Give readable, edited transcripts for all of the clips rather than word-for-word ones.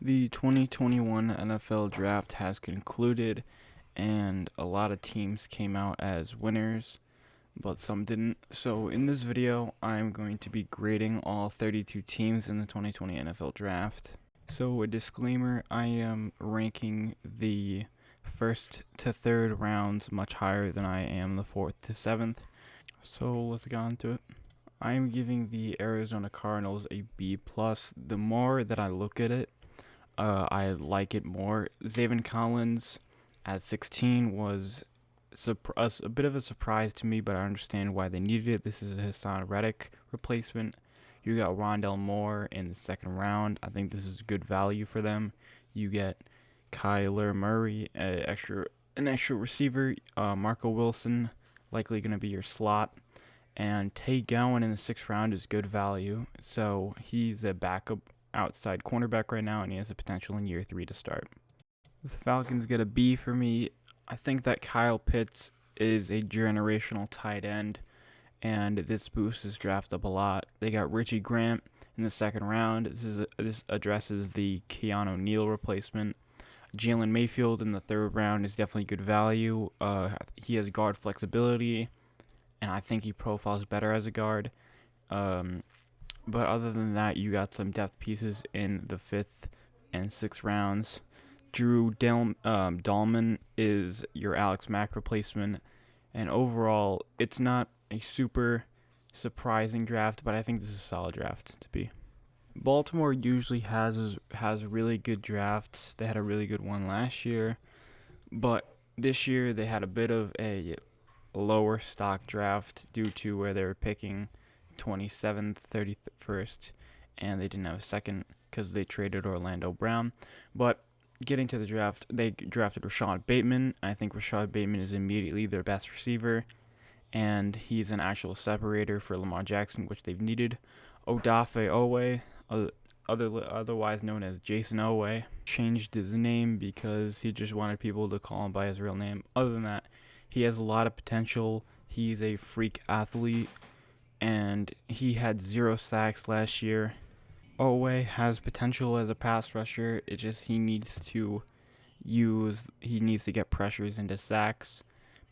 The 2021 NFL Draft has concluded, and a lot of teams came out as winners, but some didn't. So, in this video, I'm going to be grading all 32 teams in the 2020 NFL Draft. So, a disclaimer, I am ranking the first to third rounds much higher than I am the fourth to seventh. So, let's get on to it. I am giving the Arizona Cardinals a B+. The more that I look at it, I like it more. Zaven Collins at 16 was a bit of a surprise to me, but I understand why they needed it. This is a Hassan Reddick replacement. You got Rondell Moore in the second round. I think this is good value for them. You get Kyler Murray, an extra receiver. Marco Wilson, likely going to be your slot. And Tay Gowan in the sixth round is good value. So he's a backup outside cornerback right now, and he has the potential in year 3 to start. The Falcons get a B for me. I think that Kyle Pitts is a generational tight end, and this boosts his draft up a lot. They got Richie Grant in the second round. This addresses the Keanu Neal replacement. Jalen Mayfield in the third round is definitely good value. He has guard flexibility, and I think he profiles better as a guard. But other than that, you got some depth pieces in the fifth and sixth rounds. Drew Dalman is your Alex Mack replacement. And overall, it's not a super surprising draft, but I think this is a solid draft to be. Baltimore usually has really good drafts. They had a really good one last year, but this year they had a bit of a lower stock draft due to where they were picking 27th, 31st, and they didn't have a second because they traded Orlando Brown. But getting to the draft, they drafted Rashad Bateman. I think Rashad Bateman is immediately their best receiver, and he's an actual separator for Lamar Jackson, which they've needed. Odafe Owe, otherwise known as Jason Owe, changed his name because he just wanted people to call him by his real name. Other than that, he has a lot of potential. He's a freak athlete, and he had 0 sacks last year. Owe has potential as a pass rusher. It just he needs to get pressures into sacks.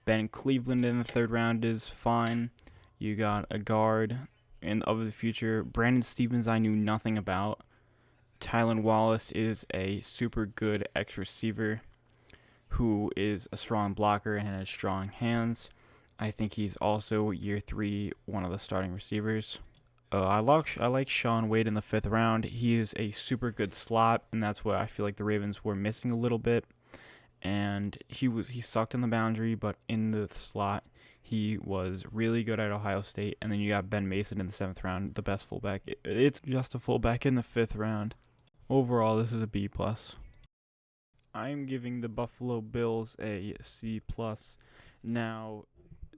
Ben Cleveland in the third round is fine. You got a guard of the future. Brandon Stevens I knew nothing about. Tylan Wallace is a super good X receiver who is a strong blocker and has strong hands. I think he's also year 3 one of the starting receivers. I like Sean Wade in the 5th round. He is a super good slot, and that's what I feel like the Ravens were missing a little bit. And he sucked in the boundary, but in the slot he was really good at Ohio State. And then you got Ben Mason in the 7th round, the best fullback. It's just a fullback in the 5th round. Overall, this is a B+. I'm giving the Buffalo Bills a C+. Now,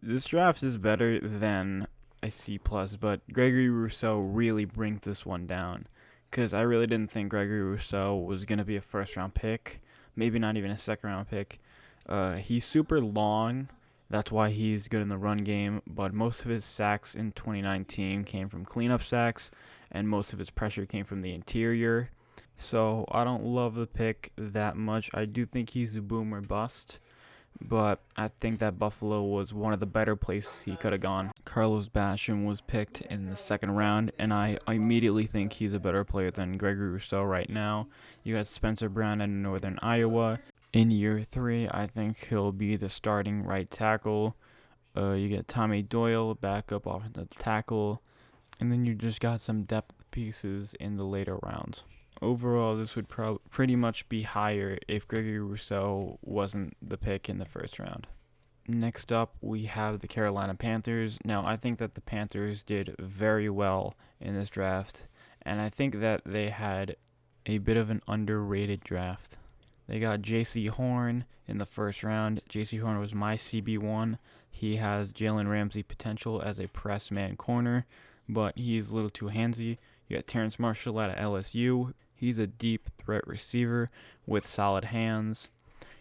this draft is better than a C+, but Gregory Rousseau really brings this one down, because I really didn't think Gregory Rousseau was going to be a first-round pick, maybe not even a second-round pick. He's super long. That's why he's good in the run game, but most of his sacks in 2019 came from cleanup sacks, and most of his pressure came from the interior. So I don't love the pick that much. I do think he's a boom or bust, but I think that Buffalo was one of the better places he could have gone. Carlos Basham was picked in the second round, and I immediately think he's a better player than Gregory Rousseau right now. You got Spencer Brown in Northern Iowa. In year 3, I think he'll be the starting right tackle. You get Tommy Doyle, backup offensive tackle, and then you just got some depth pieces in the later rounds. Overall, this would pretty much be higher if Gregory Rousseau wasn't the pick in the first round. Next up, we have the Carolina Panthers. Now, I think that the Panthers did very well in this draft, and I think that they had a bit of an underrated draft. They got J.C. Horn in the first round. J.C. Horn was my CB1. He has Jalen Ramsey potential as a press man corner, but he's a little too handsy. You got Terrence Marshall out of LSU. He's a deep threat receiver with solid hands.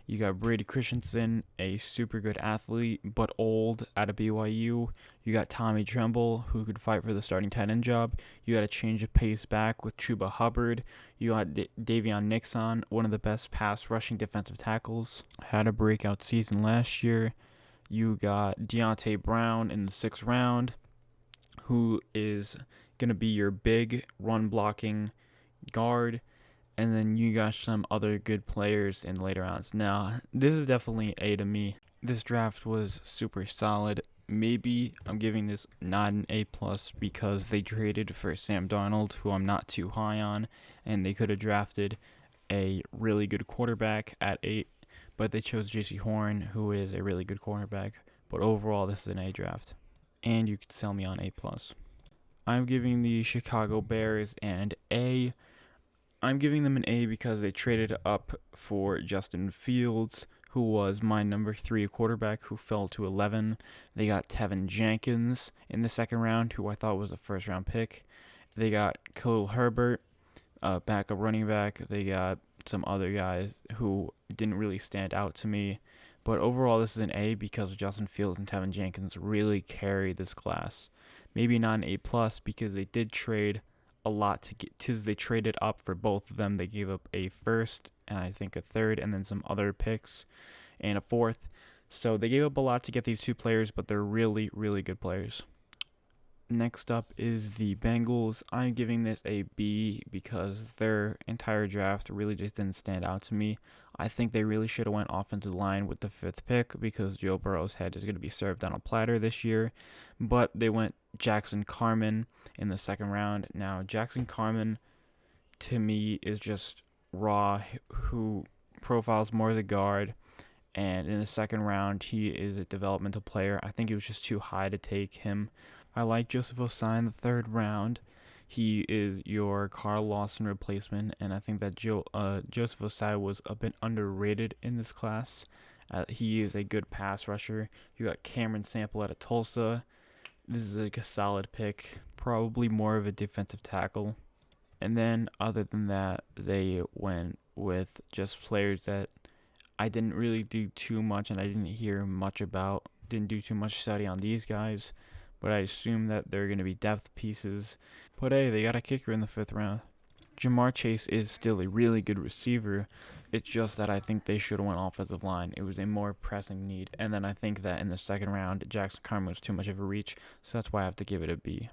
You got Brady Christensen, a super good athlete, but old out of BYU. You got Tommy Tremble, who could fight for the starting tight end job. You got a change of pace back with Chuba Hubbard. You got Davion Nixon, one of the best pass rushing defensive tackles. Had a breakout season last year. You got Deontay Brown in the 6th round, who is going to be your big run blocking guard. And then you got some other good players in later rounds. Now, this is definitely A to me. This draft was super solid. Maybe I'm giving this not an A plus because they traded for Sam Darnold, who I'm not too high on, and they could have drafted a really good quarterback at 8, but they chose J.C. Horn, who is a really good quarterback. But overall, this is an A draft, and you could sell me on A plus. I'm giving the Chicago Bears an A. I'm giving them an A because they traded up for Justin Fields, who was my number 3 quarterback, who fell to 11. They got Tevin Jenkins in the 2nd round, who I thought was a 1st round pick. They got Khalil Herbert, backup running back. They got some other guys who didn't really stand out to me. But overall, this is an A because Justin Fields and Tevin Jenkins really carried this class. Maybe not an A plus because they did trade a lot to get to. They traded up for both of them. They gave up a 1st and I think a 3rd and then some other picks and a 4th. So they gave up a lot to get these 2 players, but they're really, really good players. Next up is the Bengals. I'm giving this a B because their entire draft really just didn't stand out to me. I think they really should have went offensive line with the 5th pick because Joe Burrow's head is going to be served on a platter this year. But they went Jackson Carman in the 2nd round. Now, Jackson Carman, to me, is just raw, who profiles more as a guard. And in the 2nd round, he is a developmental player. I think it was just too high to take him. I like Joseph Ossai in the 3rd round. He is your Carl Lawson replacement, and I think that Joseph Ossai was a bit underrated in this class. He is a good pass rusher. You got Cameron Sample out of Tulsa. This is like a solid pick, probably more of a defensive tackle. And then other than that, they went with just players that I didn't really do too much and I didn't hear much about. Didn't do too much study on these guys, but I assume that they're going to be depth pieces. But hey, they got a kicker in the 5th round. Jamar Chase is still a really good receiver. It's just that I think they should have went offensive line. It was a more pressing need. And then I think that in the 2nd round, Jackson Carman was too much of a reach, so that's why I have to give it a B.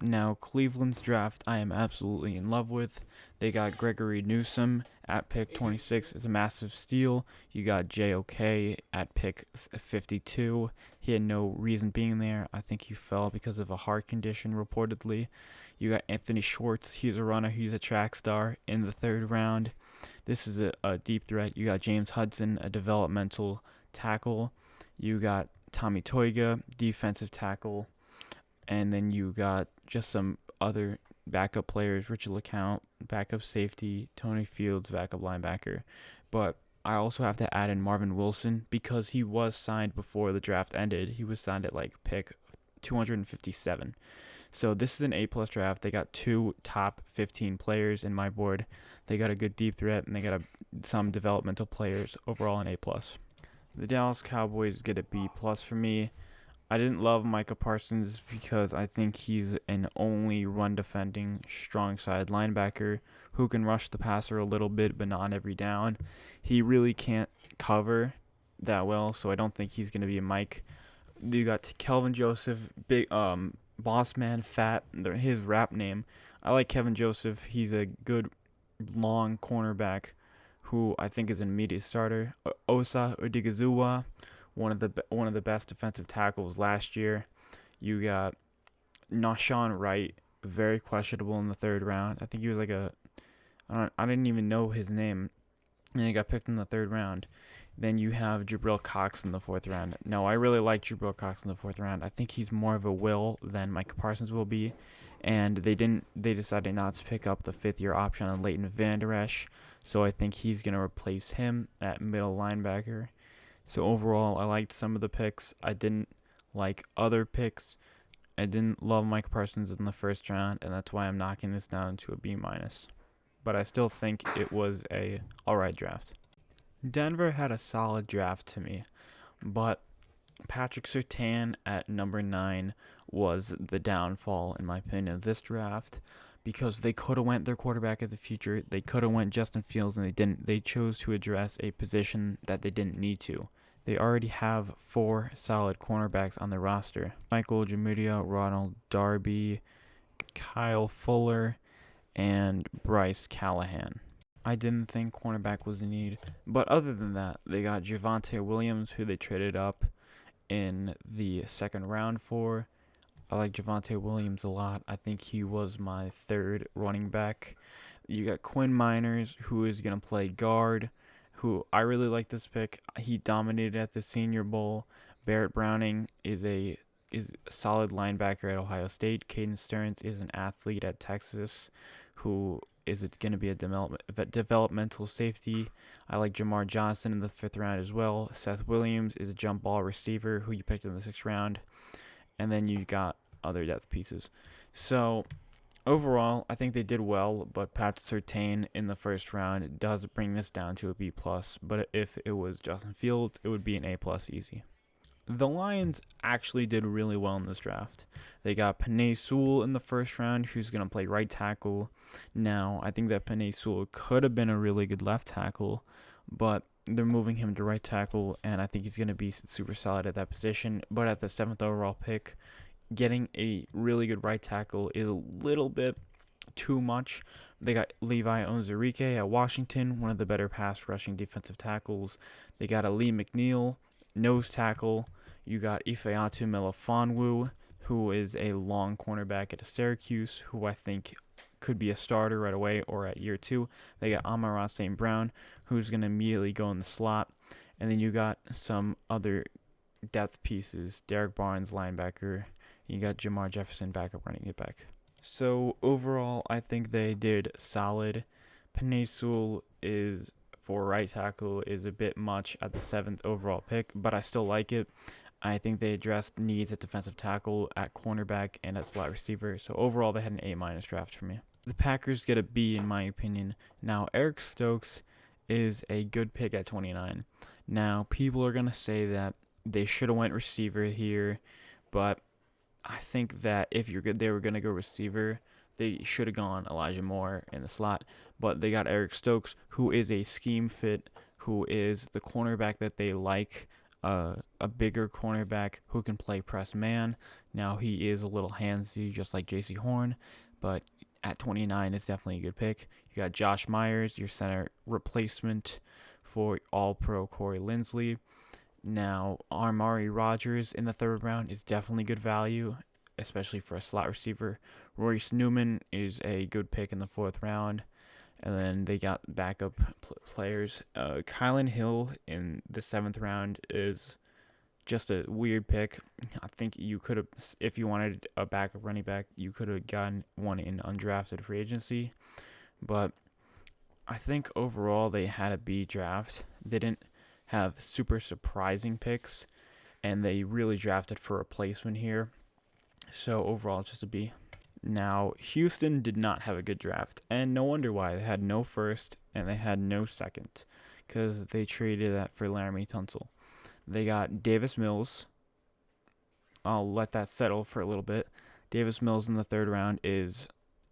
Now, Cleveland's draft I am absolutely in love with. They got Gregory Newsome at pick 26. It's a massive steal. You got JOK at pick 52. He had no reason being there. I think he fell because of a heart condition, reportedly. You got Anthony Schwartz. He's a runner. He's a track star in the 3rd round. This is a deep threat. You got James Hudson, a developmental tackle. You got Tommy Toiga, defensive tackle. And then you got just some other backup players, Richard LeCount, backup safety, Tony Fields, backup linebacker. But I also have to add in Marvin Wilson because he was signed before the draft ended. He was signed at like pick 257. So this is an A-plus draft. They got 2 top 15 players in my board. They got a good deep threat, and they got some developmental players. Overall, an A-plus. The Dallas Cowboys get a B-plus for me. I didn't love Micah Parsons because I think he's an only run-defending, strong-side linebacker who can rush the passer a little bit, but not on every down. He really can't cover that well, so I don't think he's going to be a Mike. You got Kelvin Joseph, big boss man, fat, his rap name. I like Kevin Joseph. He's a good long cornerback who I think is an immediate starter. Osa Odigizua, one of the best defensive tackles last year. You got Nashawn Wright, very questionable in the 3rd round. I think he was like I didn't even know his name, and he got picked in the 3rd round. Then you have Jabril Cox in the 4th round. No, I really like Jabril Cox in the 4th round. I think he's more of a will than Micah Parsons will be. And they decided not to pick up the 5th-year option on Leighton Vander Esch. So I think he's going to replace him at middle linebacker. So overall, I liked some of the picks. I didn't like other picks. I didn't love Micah Parsons in the 1st round, and that's why I'm knocking this down to a B-. But I still think it was a alright draft. Denver had a solid draft to me, but Patrick Surtain at number 9 was the downfall, in my opinion, of this draft because they could have went their quarterback of the future. They could have went Justin Fields, and they didn't. They chose to address a position that they didn't need to. They already have 4 solid cornerbacks on their roster: Michael Jamudia, Ronald Darby, Kyle Fuller, and Bryce Callahan. I didn't think cornerback was a need, but other than that, they got Javonte Williams, who they traded up in the second round for. I like Javonte Williams a lot. I think he was my third running back. You got Quinn Miners, who is going to play guard, who I really like this pick. He dominated at the Senior Bowl. Barrett Browning is a solid linebacker at Ohio State. Caden Stearns is an athlete at Texas, who is it going to be a developmental safety. I like Jamar Johnson in the 5th round as well. Seth Williams is a jump ball receiver who you picked in the 6th round. And then you got other depth pieces. So overall, I think they did well, but Pat Surtain in the 1st round does bring this down to a B+. But if it was Justin Fields, it would be an A+ easy. The Lions actually did really well in this draft. They got Penei Sewell in the 1st round, who's going to play right tackle. Now, I think that Penei Sewell could have been a really good left tackle, but they're moving him to right tackle, and I think he's going to be super solid at that position. But at the 7th overall pick, getting a really good right tackle is a little bit too much. They got Levi Onwuzurike at Washington, one of the better pass rushing defensive tackles. They got Ali McNeil, nose tackle. You got Ifeatu Melifonwu, who is a long cornerback at Syracuse, who I think could be a starter right away or at year 2. They got Amon-Ra St. Brown, who's going to immediately go in the slot. And then you got some other depth pieces. Derek Barnes, linebacker. You got Jamar Jefferson, backup running it back. So overall, I think they did solid. Penei Sewell is for right tackle is a bit much at the 7th overall pick, but I still like it. I think they addressed needs at defensive tackle, at cornerback, and at slot receiver. So overall, they had an A- draft for me. The Packers get a B in my opinion. Now, Eric Stokes is a good pick at 29. Now, people are going to say that they should have went receiver here, but I think that if they were going to go receiver, they should have gone Elijah Moore in the slot, but they got Eric Stokes, who is a scheme fit, who is the cornerback that they like, a bigger cornerback who can play press man. Now, he is a little handsy, just like J.C. Horn, but at 29 is definitely a good pick. You got Josh Myers, your center replacement for All-Pro Corey Linsley. Now, Amari Rodgers in the 3rd round is definitely good value, especially for a slot receiver. Royce Newman is a good pick in the 4th round. And then they got backup players. Kylan Hill in the 7th round is just a weird pick. I think you could have, if you wanted a backup running back, you could have gotten one in undrafted free agency. But I think overall they had a B draft. They didn't have super surprising picks, and they really drafted for replacement here. So overall, just a B. Now, Houston did not have a good draft, and no wonder why. They had no 1st, and they had no 2nd, because they traded that for Laramie Tunsil. They got Davis Mills. I'll let that settle for a little bit. Davis Mills in the 3rd round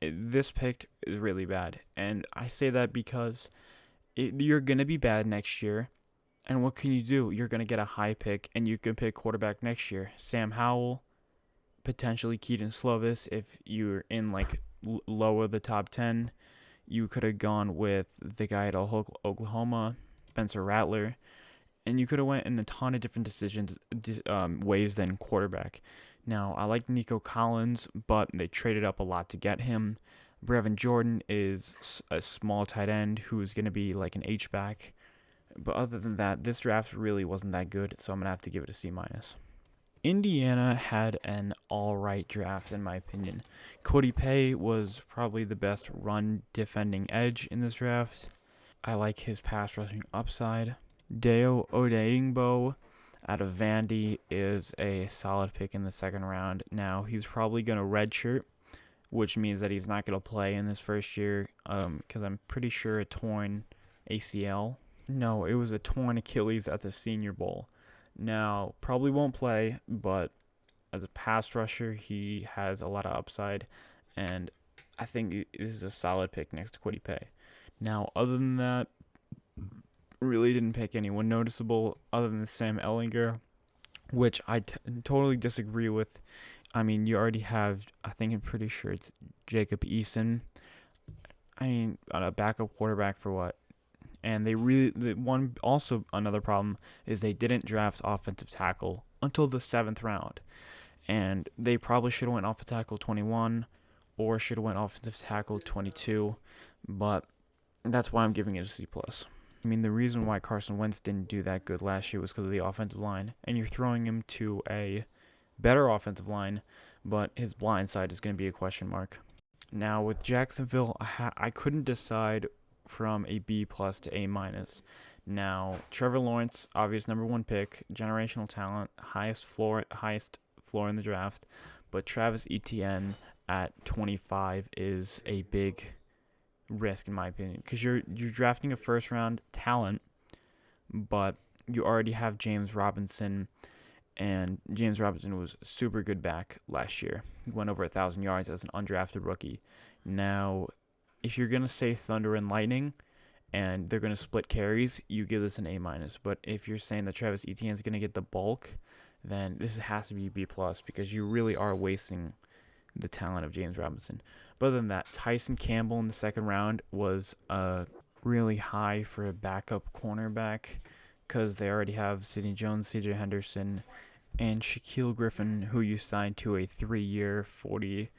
this pick is really bad, and I say that because you're going to be bad next year, and what can you do? You're going to get a high pick, and you can pick quarterback next year. Sam Howell, potentially Keaton Slovis. If you're in like lower the top 10, you could have gone with the guy at Oklahoma, Spencer Rattler, and you could have went in a ton of different ways than quarterback. Now, I like Nico Collins, but they traded up a lot to get him. Brevin Jordan is a small tight end who's going to be like an H-back. But other than that, this draft really wasn't that good, so I'm going to have to give it a C-. Indiana had an all-right draft, in my opinion. Cody Pay was probably the best run defending edge in this draft. I like his pass rushing upside. Deo Odeyingbo out of Vandy is a solid pick in the 2nd round. Now, he's probably going to redshirt, which means that he's not going to play in this first year because I'm pretty sure a torn ACL. No, it was a torn Achilles at the Senior Bowl. Now, probably won't play, but as a pass rusher, he has a lot of upside, and I think this is a solid pick next to Kwity Paye. Now, other than that, really didn't pick anyone noticeable other than Sam Ellinger, which I totally disagree with. I mean, you already have, I'm pretty sure it's Jacob Eason. I mean, a backup quarterback for what? And also another problem is they didn't draft offensive tackle until the 7th round. And they probably should have went offensive tackle 21 or should have went offensive tackle 22, but that's why I'm giving it a C+. I mean, the reason why Carson Wentz didn't do that good last year was because of the offensive line, and you're throwing him to a better offensive line, but his blind side is going to be a question mark. Now, with Jacksonville, I couldn't decide from a B plus to A minus. Now, Trevor Lawrence, obvious #1 pick, generational talent, highest floor in the draft, but Travis Etienne at 25 is a big risk in my opinion because you're drafting a first round talent, but you already have James Robinson, and James Robinson was a super good back last year. He went over 1,000 yards as an undrafted rookie. Now, if you're gonna say Thunder and Lightning, and they're gonna split carries, you give this an A minus. But if you're saying that Travis Etienne is gonna get the bulk, then this has to be B plus because you really are wasting the talent of James Robinson. But other than that, Tyson Campbell in the 2nd round was really high for a backup cornerback because they already have Sidney Jones, C.J. Henderson, and Shaquille Griffin, who you signed to a 3-year, $40+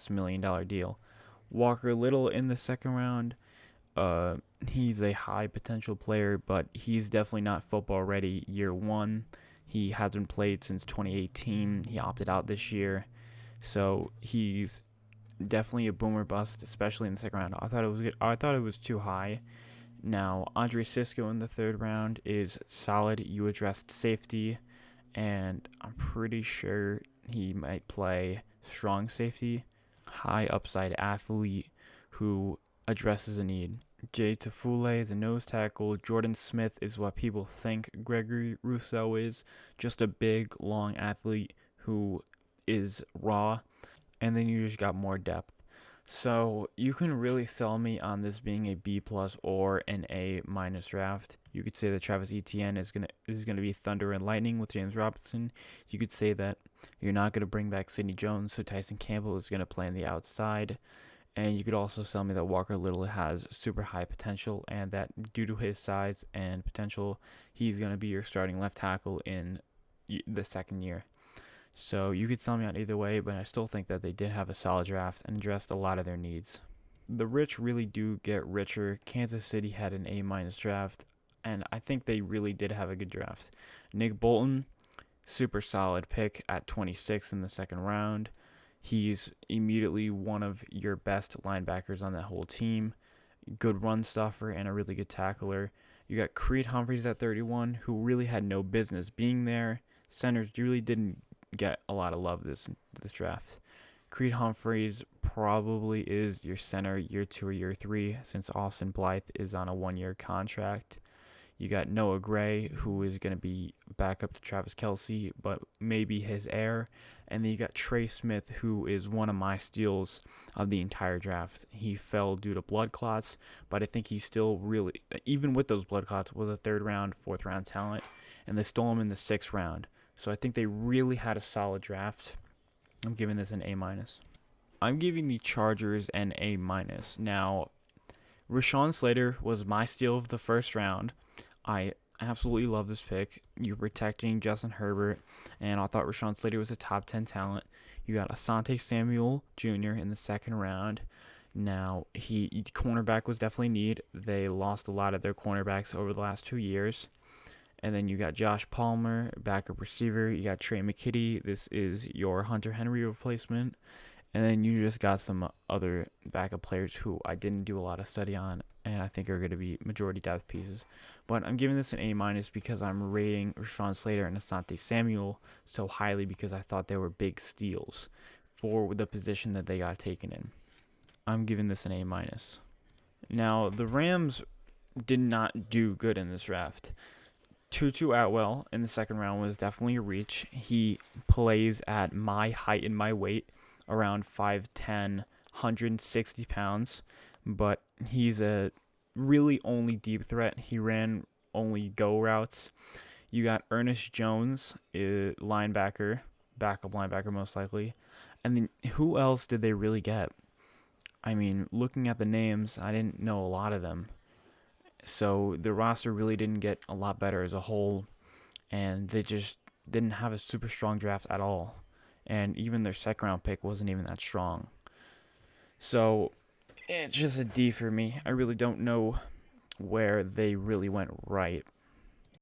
million deal. Walker Little in the 2nd round. He's a high potential player, but he's definitely not football ready year 1. He hasn't played since 2018. He opted out this year. So he's definitely a boomer bust, especially in the 2nd round. I thought it was too high. Now, Andre Cisco in the 3rd round is solid. You addressed safety, and I'm pretty sure he might play strong safety. High upside athlete who addresses a need. Jay Tafule is a nose tackle. Jordan Smith is what people think Gregory Rousseau is. Just a big, long athlete who is raw. And then you just got more depth. So you can really sell me on this being a B plus or an A minus draft. You could say that Travis Etienne is gonna be Thunder and Lightning with James Robinson. You could say that you're not gonna bring back Sidney Jones, so Tyson Campbell is gonna play on the outside. And you could also sell me that Walker Little has super high potential, and that due to his size and potential, he's gonna be your starting left tackle in the 2nd year. So you could sell me on either way, but I still think that they did have a solid draft and addressed a lot of their needs. The rich really do get richer. Kansas City had an A minus draft, and I think they really did have a good draft. Nick Bolton, super solid pick at 26 in the 2nd round. He's immediately one of your best linebackers on that whole team. Good run stuffer and a really good tackler. You got Creed Humphreys at 31, who really had no business being there. Centers really didn't get a lot of love this draft. Creed Humphreys probably is your center year 2 or year 3 since Austin Blythe is on a 1-year contract. You got Noah Gray, who is going to be back up to Travis Kelce, but maybe his heir. And then you got Trey Smith, who is one of my steals of the entire draft. He fell due to blood clots, but I think he still really, even with those blood clots, was a 3rd round, 4th round talent. And they stole him in the 6th round. So I think they really had a solid draft. I'm giving this an A minus. I'm giving the Chargers an A minus. Now, Rashawn Slater was my steal of the 1st round. I absolutely love this pick. You're protecting Justin Herbert, and I thought Rashawn Slater was a top 10 talent. You got Asante Samuel Jr. in the 2nd round. Now, cornerback was definitely need. They lost a lot of their cornerbacks over the last 2 years. And then you got Josh Palmer, backup receiver. You got Trey McKitty. This is your Hunter Henry replacement. And then you just got some other backup players who I didn't do a lot of study on and I think are going to be majority depth pieces. But I'm giving this an A minus because I'm rating Rashawn Slater and Asante Samuel so highly because I thought they were big steals for the position that they got taken in. I'm giving this an A minus. Now, the Rams did not do good in this draft. Tutu Atwell in the second round was definitely a reach. He plays at my height and my weight, around 5'10", 160 pounds, but he's a really only deep threat. He ran only go routes. You got Ernest Jones, linebacker, backup linebacker most likely. And then who else did they really get? I mean, looking at the names, I didn't know a lot of them. So the roster really didn't get a lot better as a whole, and they just didn't have a super strong draft at all. And even their second round pick wasn't even that strong. So it's just a D for me. I really don't know where they really went right.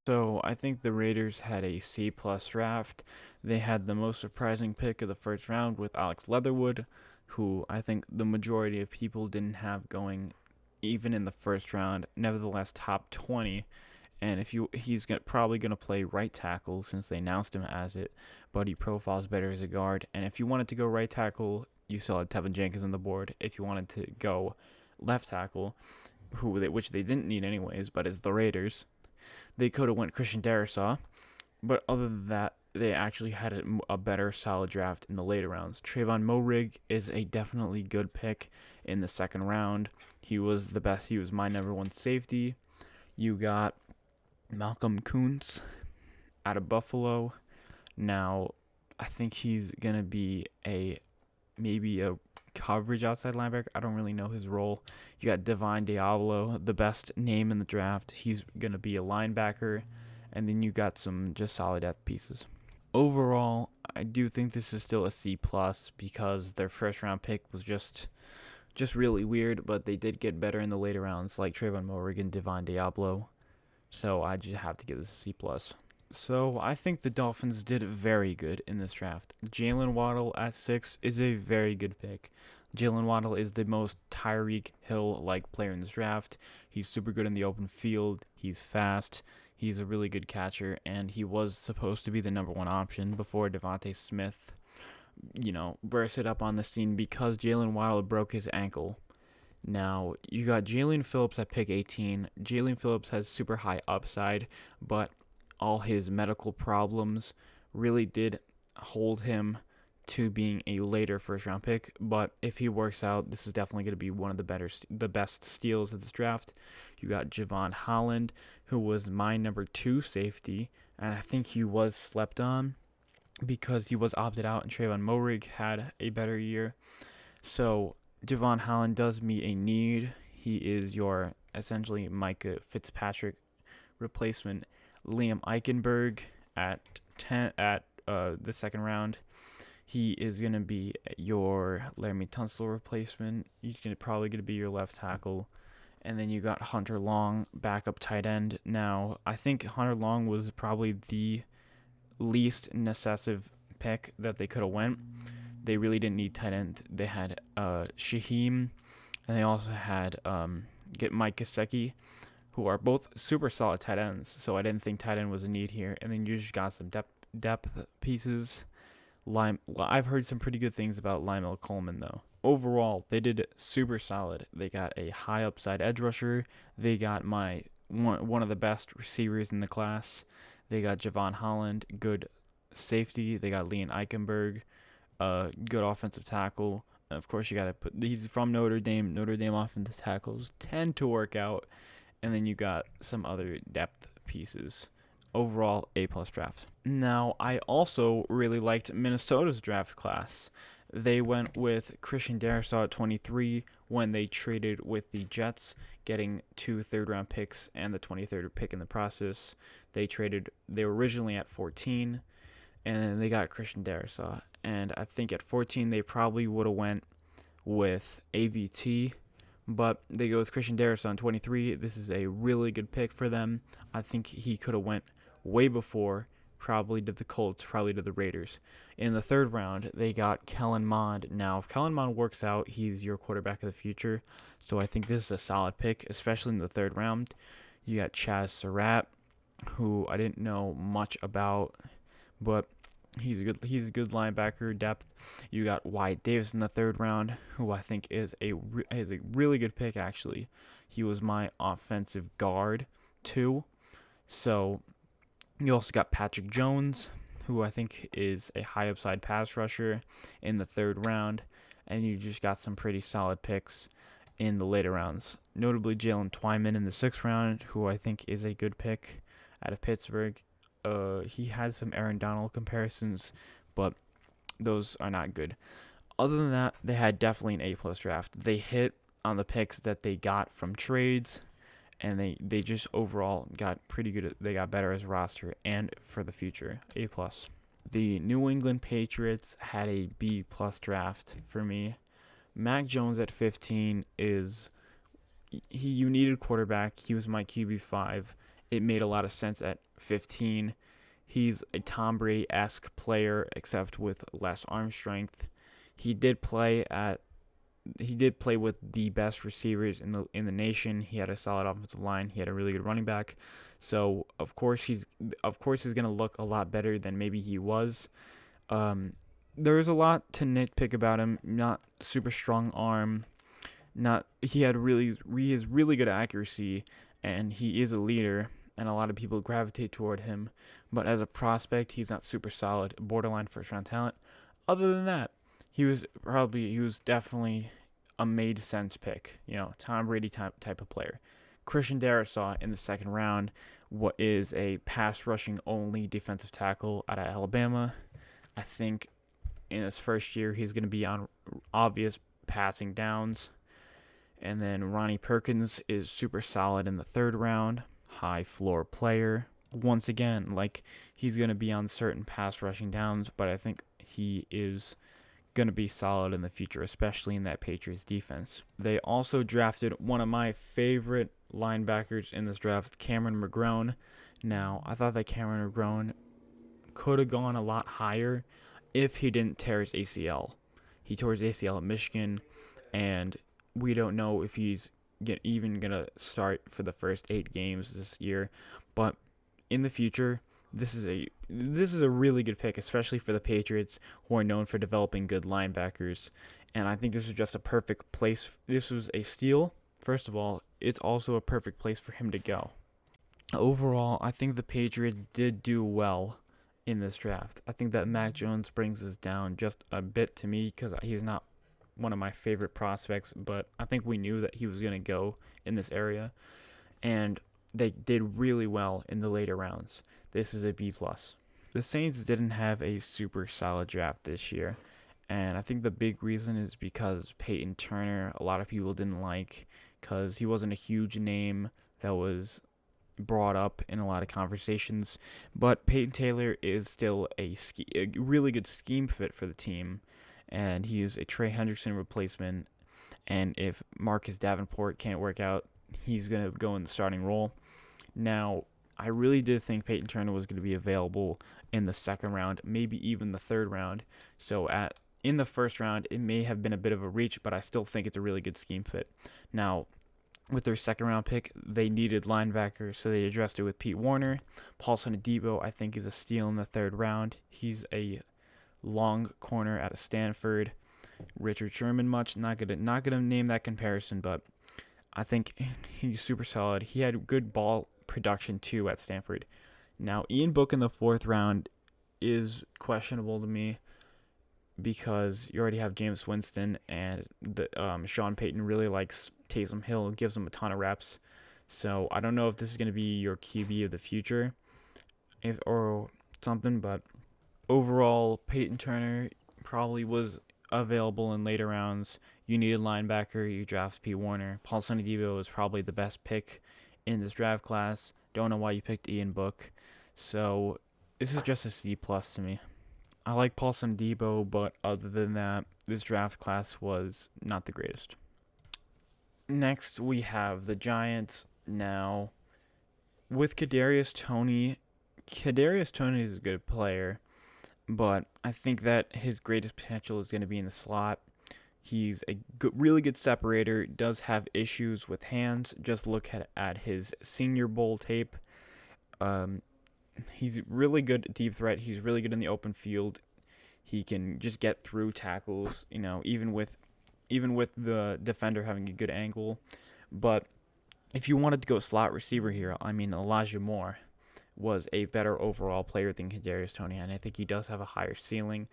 So I think the Raiders had a C plus draft. They had the most surprising pick of the first round with Alex Leatherwood, who I think the majority of people didn't have going even in the first round. Nevertheless, top 20. And he's probably going to play right tackle since they announced him as it, but he profiles better as a guard. And if you wanted to go right tackle, you still had Tevin Jenkins on the board. If you wanted to go left tackle, which they didn't need anyways, but it's the Raiders, they could have went Christian Darrisaw. But other than that, they actually had a better solid draft in the later rounds. Trayvon Moehrig is a definitely good pick in the second round. He was the best. He was my number one safety. You got Malcolm Kuntz out of Buffalo. Now, I think he's going to be maybe a coverage outside linebacker. I don't really know his role. You got Divine Diablo, the best name in the draft. He's going to be a linebacker. And then you got some just solid depth pieces. Overall, I do think this is still a C plus because their first round pick was just really weird, but they did get better in the later rounds, like Trayvon Moehrig and Divine Diablo. So I just have to give this a C plus. So I think the Dolphins did very good in this draft. Jalen Waddle at 6 is a very good pick. Jalen Waddle is the most Tyreek Hill-like player in this draft. He's super good in the open field. He's fast. He's a really good catcher, and he was supposed to be the number one option before Devontae Smith, bursted up on the scene because Jalen Waddle broke his ankle. Now, you got Jalen Phillips at pick 18. Jalen Phillips has super high upside, but all his medical problems really did hold him to being a later first-round pick. But if he works out, this is definitely going to be one of the best steals of this draft. You got Javon Holland, who was my number 2 safety, and I think he was slept on because he was opted out and Trayvon Moehrig had a better year. So Javon Holland does meet a need. He is your essentially Micah Fitzpatrick replacement. Liam Eichenberg at the second round. He is going to be your Laramie Tunsil replacement. He's probably going to be your left tackle. And then you got Hunter Long, backup tight end. Now, I think Hunter Long was probably the least necessive pick that they could have went. They really didn't need tight end. They had Shaheem, and they also had get Mike Gesicki, who are both super solid tight ends. So I didn't think tight end was a need here. And then you just got some depth pieces. I've heard some pretty good things about Lymel Coleman, though. Overall, they did super solid. They got a high upside edge rusher. They got one of the best receivers in the class. They got Javon Holland, good safety. They got Liam Eichenberg, good offensive tackle. And of course, you got to he's from Notre Dame. Notre Dame offensive tackles tend to work out. And then you got some other depth pieces. Overall, A+ draft. Now, I also really liked Minnesota's draft class. They went with Christian Darrisaw at 23 when they traded with the Jets, getting 2 third-round picks and the 23rd pick in the process. They were originally at 14, and they got Christian Darrisaw. And I think at 14 they probably would have went with AVT, but they go with Christian Darrisaw on 23. This is a really good pick for them. I think he could have went way before, probably to the Colts, probably to the Raiders. In the third round, they got Kellen Mond. Now, if Kellen Mond works out, he's your quarterback of the future. So I think this is a solid pick, especially in the third round. You got Chaz Surratt, who I didn't know much about, but He's a good linebacker depth. You got Wyatt Davis in the third round, who I think is a really good pick actually. He was my offensive guard too. So you also got Patrick Jones, who I think is a high upside pass rusher in the third round, and you just got some pretty solid picks in the later rounds. Notably Jalen Twyman in the sixth round, who I think is a good pick out of Pittsburgh. He had some Aaron Donald comparisons, but those are not good. Other than that, they had definitely an A+ draft. They hit on the picks that they got from trades, and they just overall got pretty good. They got better as a roster and for the future. A+. The New England Patriots had a B+ draft for me. Mac Jones at 15 is you needed a quarterback. He was my QB5. It made a lot of sense at 15. He's a Tom Brady-esque player, except with less arm strength. He did play with the best receivers in the nation. He had a solid offensive line. He had a really good running back. So of course he's gonna look a lot better than maybe he was. There's a lot to nitpick about him. Not super strong arm. He has really good accuracy, and he is a leader, and a lot of people gravitate toward him. But as a prospect, he's not super solid, borderline first round talent. Other than that, he was definitely a made sense pick. Tom Brady type of player. Christian Darrisaw in the second round, what is a pass rushing only defensive tackle out of Alabama. I think in his first year he's going to be on obvious passing downs. And then Ronnie Perkins is super solid in the third round, high floor player. Once again, he's going to be on certain pass rushing downs, but I think he is going to be solid in the future, especially in that Patriots defense. They also drafted one of my favorite linebackers in this draft, Cameron McGrone. Now, I thought that Cameron McGrone could have gone a lot higher if he didn't tear his ACL. He tore his ACL at Michigan, and we don't know if he's even going to start for the first 8 games this year. But in the future, this is a really good pick, especially for the Patriots, who are known for developing good linebackers. And I think this is just a perfect place. This was a steal. First of all, it's also a perfect place for him to go. Overall, I think the Patriots did do well in this draft. I think that Mac Jones brings us down just a bit to me because he's not one of my favorite prospects, but I think we knew that he was going to go in this area, and they did really well in the later rounds. This is a B+. The Saints didn't have a super solid draft this year, and I think the big reason is because Peyton Turner, a lot of people didn't like because he wasn't a huge name that was brought up in a lot of conversations, but Peyton Taylor is still a really good scheme fit for the team, and he is a Trey Hendrickson replacement, and if Marcus Davenport can't work out, he's going to go in the starting role. Now, I really did think Peyton Turner was going to be available in the second round, maybe even the third round. So in the first round, it may have been a bit of a reach, but I still think it's a really good scheme fit. Now, with their second round pick, they needed linebackers, so they addressed it with Pete Werner. Paulson Adebo, I think, is a steal in the third round. He's a long corner out of Stanford. Richard Sherman, not gonna name that comparison, but I think he's super solid. He had good ball production too at Stanford. Now, Ian Book in the fourth round is questionable to me because you already have Jameis Winston, and Sean Payton really likes Taysom Hill, gives him a ton of reps. So I don't know if this is going to be your QB of the future or something, but overall, Peyton Turner probably was available in later rounds. You needed linebacker, you draft Pete Werner. Paulson Adebo was probably the best pick in this draft class. Don't know why you picked Ian Book. So this is just a C+ to me. I like Paulson Adebo, but other than that, this draft class was not the greatest. Next, we have the Giants. Now, with Kadarius Toney is a good player, but I think that his greatest potential is going to be in the slot. He's a really good separator, does have issues with hands. Just look at his Senior Bowl tape. he's really good deep threat. He's really good in the open field. He can just get through tackles, even with the defender having a good angle. But if you wanted to go slot receiver here, I mean Elijah Moore was a better overall player than Kadarius Toney, and I think he does have a higher ceiling.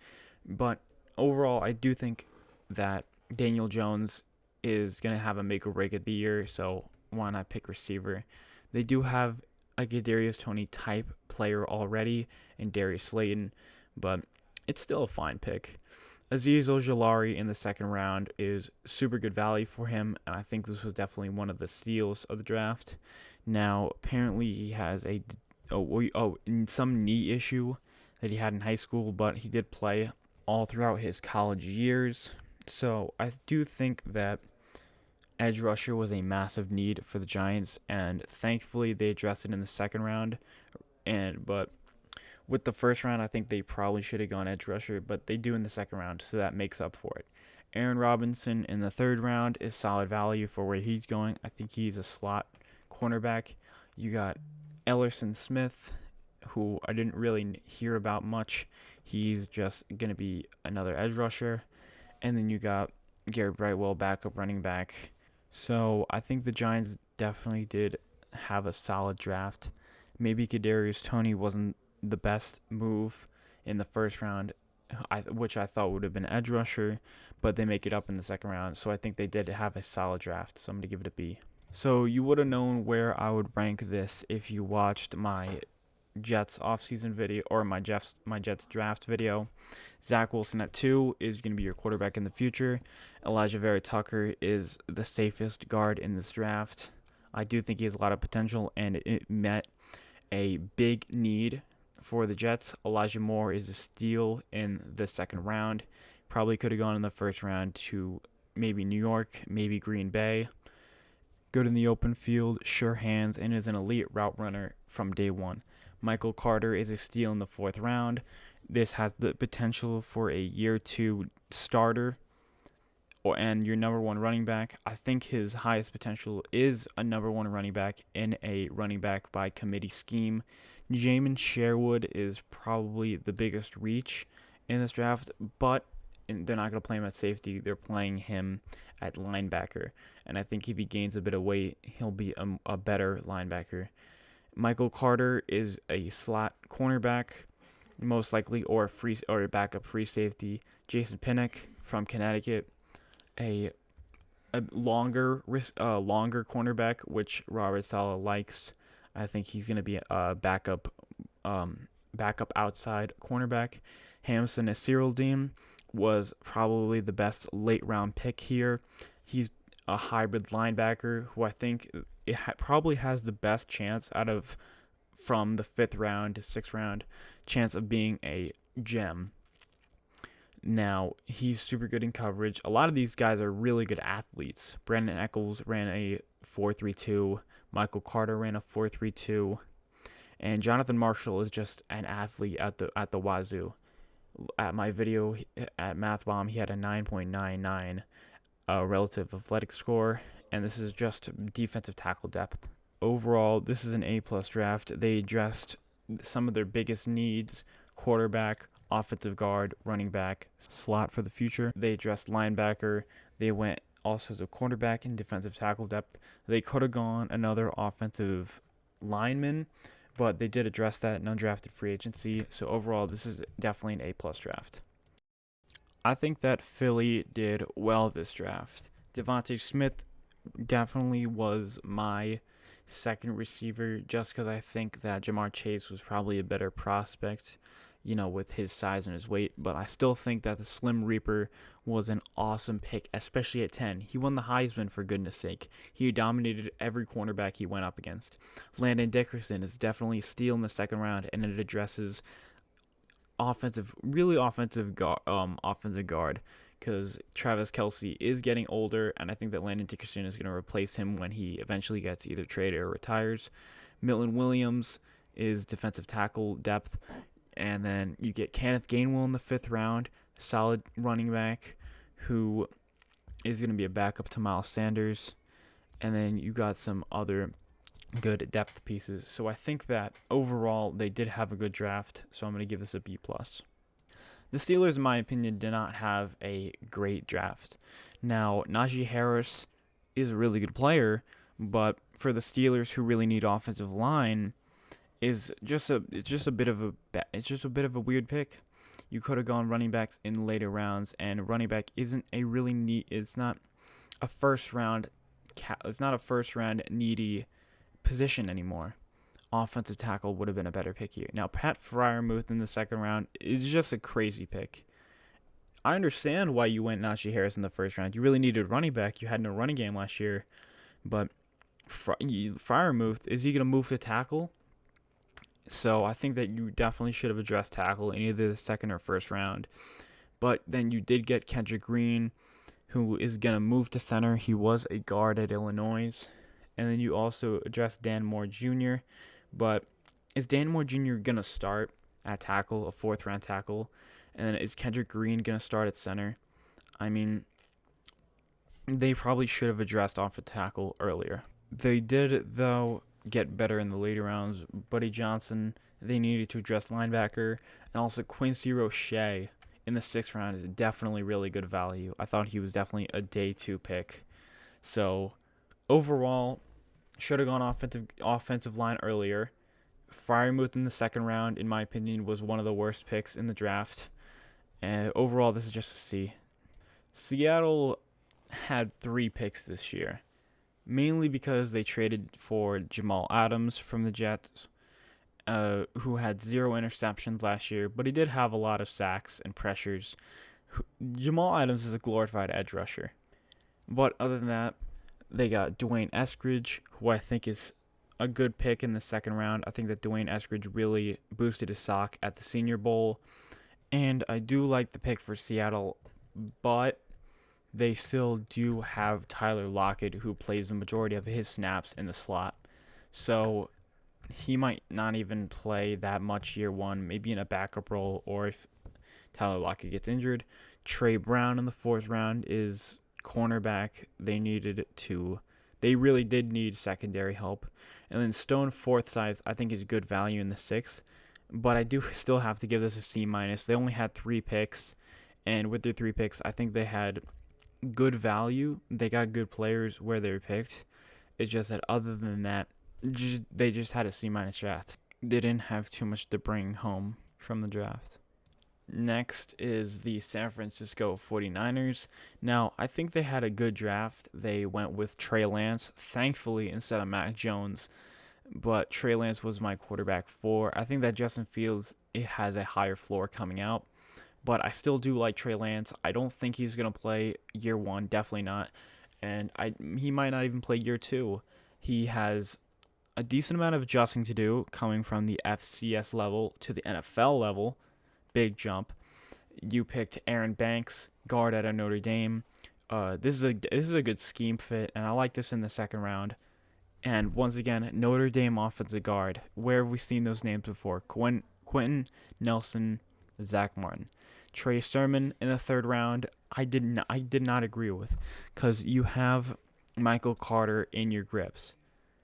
But overall, I do think that Daniel Jones is gonna have a make or break of the year. So why not pick receiver? They do have a Kadarius Toney type player already in Darius Slayton, but it's still a fine pick. Azeez Ojulari in the second round is super good value for him, and I think this was definitely one of the steals of the draft. Now, apparently, he has some knee issue that he had in high school, but he did play all throughout his college years. So I do think that edge rusher was a massive need for the Giants, and thankfully they addressed it in the second round. But with the first round, I think they probably should have gone edge rusher, but they do in the second round, so that makes up for it. Aaron Robinson in the third round is solid value for where he's going. I think he's a slot cornerback. You got Ellerson Smith, who I didn't really hear about much. He's just going to be another edge rusher. And then you got Garrett Brightwell, backup running back. So I think the Giants definitely did have a solid draft. Maybe Kadarius Toney wasn't the best move in the first round, which I thought would have been edge rusher, but they make it up in the second round. So I think they did have a solid draft. So I'm going to give it a B. So you would have known where I would rank this if you watched my Jets offseason video or my Jets draft video. Zach Wilson at 2 is going to be your quarterback in the future. Elijah Vera Tucker is the safest guard in this draft. I do think he has a lot of potential, and it met a big need for the Jets. Elijah Moore is a steal in the second round. Probably could have gone in the first round to maybe New York, maybe Green Bay. Good in the open field, sure hands, and is an elite route runner from day one. Michael Carter is a steal in the fourth round. This has the potential for a year 2 starter and your number 1 running back. I think his highest potential is a number 1 running back in a running back by committee scheme. Jamin Sherwood is probably the biggest reach in this draft, but they're not going to play him at safety. They're playing him at linebacker, and I think if he gains a bit of weight, he'll be a better linebacker. Michael Carter is a slot cornerback, most likely, or a backup free safety. Jason Pinnock from Connecticut, a longer cornerback, which Robert Saleh likes. I think he's going to be a backup outside cornerback. Hamza Nasirildeen was probably the best late round pick here. He's a hybrid linebacker who I think probably has the best chance from the 5th round to 6th round chance of being a gem. Now, he's super good in coverage. A lot of these guys are really good athletes. Brandon Echols ran a 4.32. Michael Carter ran a 4.32. And Jonathan Marshall is just an athlete at the wazoo. At my video at MathBomb, he had a 9.99 relative athletic score, and this is just defensive tackle depth. Overall, this is an A-plus draft. They addressed some of their biggest needs: quarterback, offensive guard, running back, slot for the future. They addressed linebacker. They went also as a cornerback and defensive tackle depth. They could have gone another offensive lineman, but they did address that in undrafted free agency. So overall, this is definitely an A-plus draft. I think that Philly did well this draft. Devontae Smith definitely was my second receiver, just because I think that Jamar Chase was probably a better prospect, with his size and his weight. But I still think that the Slim Reaper was an awesome pick, especially at 10. He won the Heisman, for goodness sake. He dominated every cornerback he went up against. Landon Dickerson is definitely a steal in the second round, and it addresses offensive guard, because Travis Kelce is getting older, and I think that Landon Dickerson is going to replace him when he eventually gets either traded or retires. Milton Williams is defensive tackle depth, and then you get Kenneth Gainwell in the 5th round, solid running back who is going to be a backup to Miles Sanders, and then you got some other good depth pieces. So I think that overall they did have a good draft. So I'm going to give this a B+. The Steelers, in my opinion, did not have a great draft. Now, Najee Harris is a really good player, but for the Steelers who really need offensive line, it's just a bit of a weird pick. You could have gone running backs in later rounds, and running back isn't a really neat. It's not a first round. It's not a first round needy position anymore. Offensive tackle would have been a better pick here. Now, Pat Freiermuth in the second round is just a crazy pick. I understand why you went Najee Harris in the first round. You really needed a running back. You had no running game last year. But Freiermuth, is he going to move to tackle? So I think that you definitely should have addressed tackle in either the second or first round. But then you did get Kendrick Green, who is going to move to center. He was a guard at Illinois. And then you also addressed Dan Moore Jr., but is Dan Moore Jr. going to start at tackle, a fourth-round tackle? And then is Kendrick Green going to start at center? I mean, they probably should have addressed offensive tackle earlier. They did, though, get better in the later rounds. Buddy Johnson, they needed to address linebacker. And also Quincy Roche in the 6th round is definitely really good value. I thought he was definitely a day 2 pick. So overall, should have gone offensive line earlier. Freiermuth in the 2nd round, in my opinion, was one of the worst picks in the draft. And overall, this is just a C. Seattle had 3 picks this year, mainly because they traded for Jamal Adams from the Jets, who had 0 interceptions last year, but he did have a lot of sacks and pressures. Jamal Adams is a glorified edge rusher. But other than that, they got Dwayne Eskridge, who I think is a good pick in the 2nd round. I think that Dwayne Eskridge really boosted his stock at the Senior Bowl. And I do like the pick for Seattle, but they still do have Tyler Lockett, who plays the majority of his snaps in the slot. So he might not even play that much year 1, maybe in a backup role, or if Tyler Lockett gets injured. Trey Brown in the 4th round is cornerback. They really did need secondary help. And then Stone Forsythe, I think, is good value in the 6th, but I do still have to give this a C-. They only had 3 picks, and with their 3 picks, I think they had good value. They got good players where they were picked. It's just that other than that, they just had a C- draft. They didn't have too much to bring home from the draft. Next is the San Francisco 49ers. Now, I think they had a good draft. They went with Trey Lance, thankfully, instead of Mac Jones. But Trey Lance was my quarterback 4. I think that Justin Fields, it has a higher floor coming out. But I still do like Trey Lance. I don't think he's going to play year 1, definitely not. And he might not even play year 2. He has a decent amount of adjusting to do coming from the FCS level to the NFL level. Big jump. You picked Aaron Banks, guard at Notre Dame. This is a good scheme fit, and I like this in the 2nd round. And once again, Notre Dame offensive guard. Where have we seen those names before? Quentin Nelson, Zach Martin. Trey Sermon in the 3rd round, I did not agree with, because you have Michael Carter in your grips.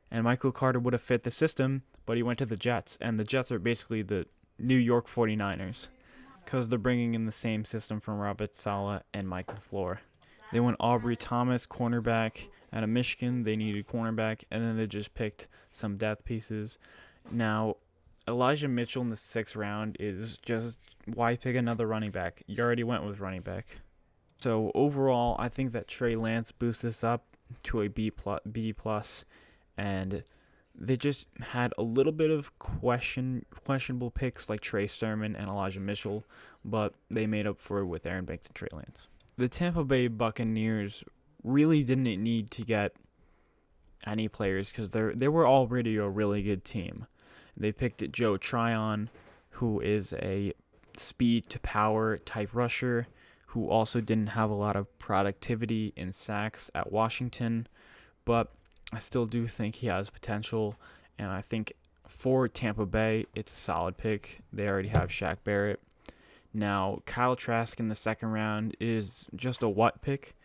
And Michael Carter would have fit the system, but he went to the Jets, and the Jets are basically the New York 49ers, because they're bringing in the same system from Robert Saleh and Michael Floor. They went Aubrey Thomas, cornerback, out of Michigan. They needed cornerback, and then they just picked some depth pieces. Now, Elijah Mitchell in the 6th round is just, why pick another running back? You already went with running back. So overall, I think that Trey Lance boosts this up to a B+, and they just had a little bit of questionable picks like Trey Sermon and Elijah Mitchell, but they made up for it with Aaron Banks and Trey Lance. The Tampa Bay Buccaneers really didn't need to get any players because they were already a really good team. They picked Joe Tryon, who is a speed to power type rusher, who also didn't have a lot of productivity in sacks at Washington, but I still do think he has potential, and I think for Tampa Bay, it's a solid pick. They already have Shaq Barrett. Now, Kyle Trask in the 2nd round is just a what pick.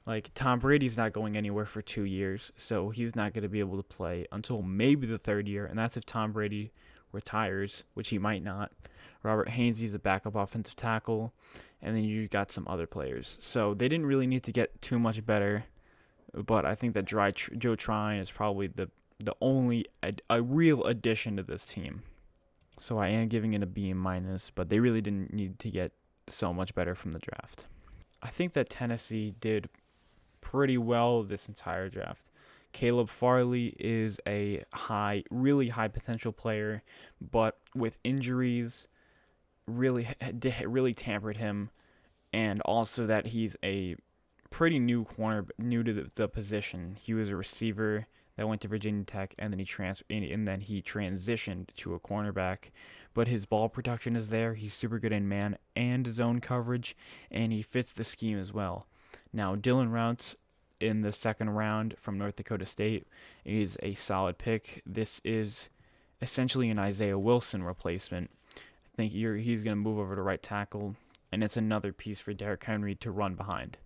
Like, Tom Brady's not going anywhere for 2 years, so he's not going to be able to play until maybe the third year, and that's if Tom Brady retires, which he might not. Robert Hainsey's a backup offensive tackle, and then you got some other players. So they didn't really need to get too much better, but I think that Joe Trine is probably the only a real addition to this team. So I am giving it a B minus, but they really didn't need to get so much better from the draft. I think that Tennessee did pretty well this entire draft. Caleb Farley is a really high potential player, but with injuries, really tampered him, and also that he's a pretty new corner, new to the position. He was a receiver that went to Virginia Tech, and then he transitioned to a cornerback. But his ball production is there. He's super good in man and zone coverage, and he fits the scheme as well. Now, Dylan Rounce in the second round from North Dakota State is a solid pick. This is essentially an Isaiah Wilson replacement. I think he's going to move over to right tackle, and it's another piece for Derrick Henry to run behind.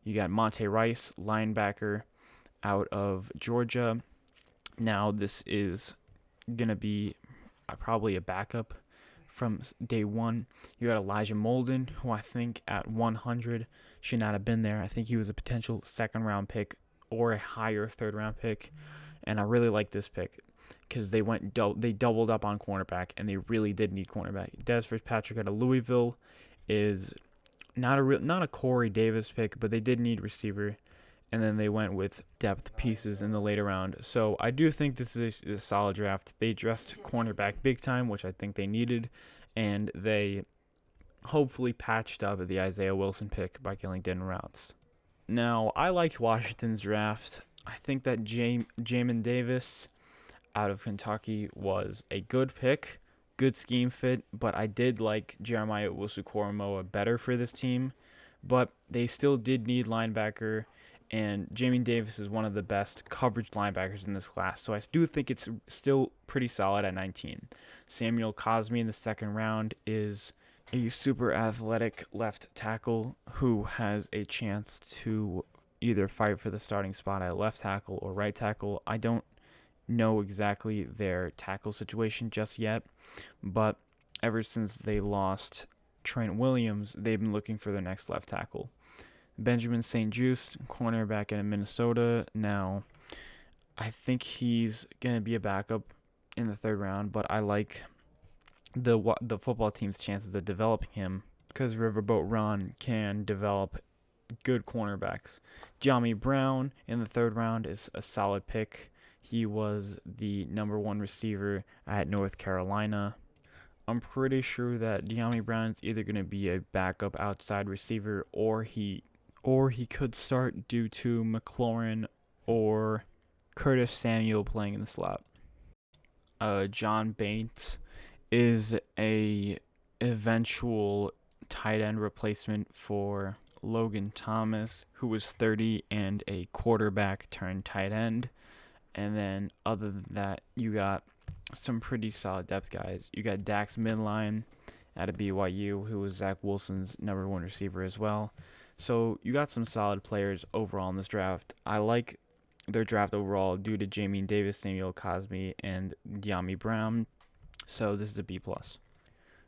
You got Monte Rice, linebacker out of Georgia. Now, this is going to be probably a backup from day one. You got Elijah Molden, who I think at 100 should not have been there. I think he was a potential second-round pick or a higher third-round pick, and I really like this pick because they doubled up on cornerback, and they really did need cornerback. Des Fitzpatrick out of Louisville is not a Corey Davis pick, but they did need receiver, and then they went with depth pieces in the later round. So I do think this is a solid draft. They dressed cornerback big time, which I think they needed, and they hopefully patched up the Isaiah Wilson pick by killing Dylan Rounce. Now, I liked Washington's draft. I think that Jamin Davis out of Kentucky was a good pick, good scheme fit, but I did like Jeremiah Owusu-Koramoah better for this team. But they still did need linebacker, and Jamin Davis is one of the best coverage linebackers in this class, so I do think it's still pretty solid at 19. Samuel Cosmi in the second round is a super athletic left tackle who has a chance to either fight for the starting spot at left tackle or right tackle. I don't know exactly their tackle situation just yet, but ever since they lost Trent Williams, they've been looking for their next left tackle. Benjamin St-Juste, cornerback in Minnesota. Now, I think he's going to be a backup in the third round, but I like the football team's chances of developing him because Riverboat Ron can develop good cornerbacks. Jami Brown in the third round is a solid pick. He was the number one receiver at North Carolina. I'm pretty sure that Jami Brown is either going to be a backup outside receiver or he could start due to McLaurin or Curtis Samuel playing in the slot. John Bates is a eventual tight end replacement for Logan Thomas, who was 30 and a quarterback turned tight end. And then other than that, you got some pretty solid depth guys. You got Dax Midline out of BYU, who was Zach Wilson's number one receiver as well. So you got some solid players overall in this draft. I like their draft overall due to Jamin Davis, Samuel Cosmi, and Jami Brown. So this is a B+.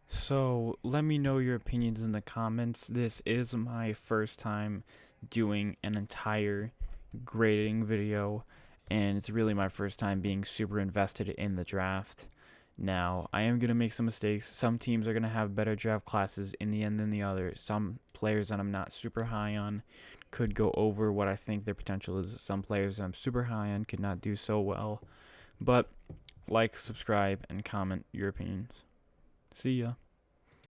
So let me know your opinions in the comments. This is my first time doing an entire grading video, and it's really my first time being super invested in the draft. Now, I am going to make some mistakes. Some teams are going to have better draft classes in the end than the other. Some players that I'm not super high on could go over what I think their potential is. Some players that I'm super high on could not do so well. But like, subscribe, and comment your opinions. See ya.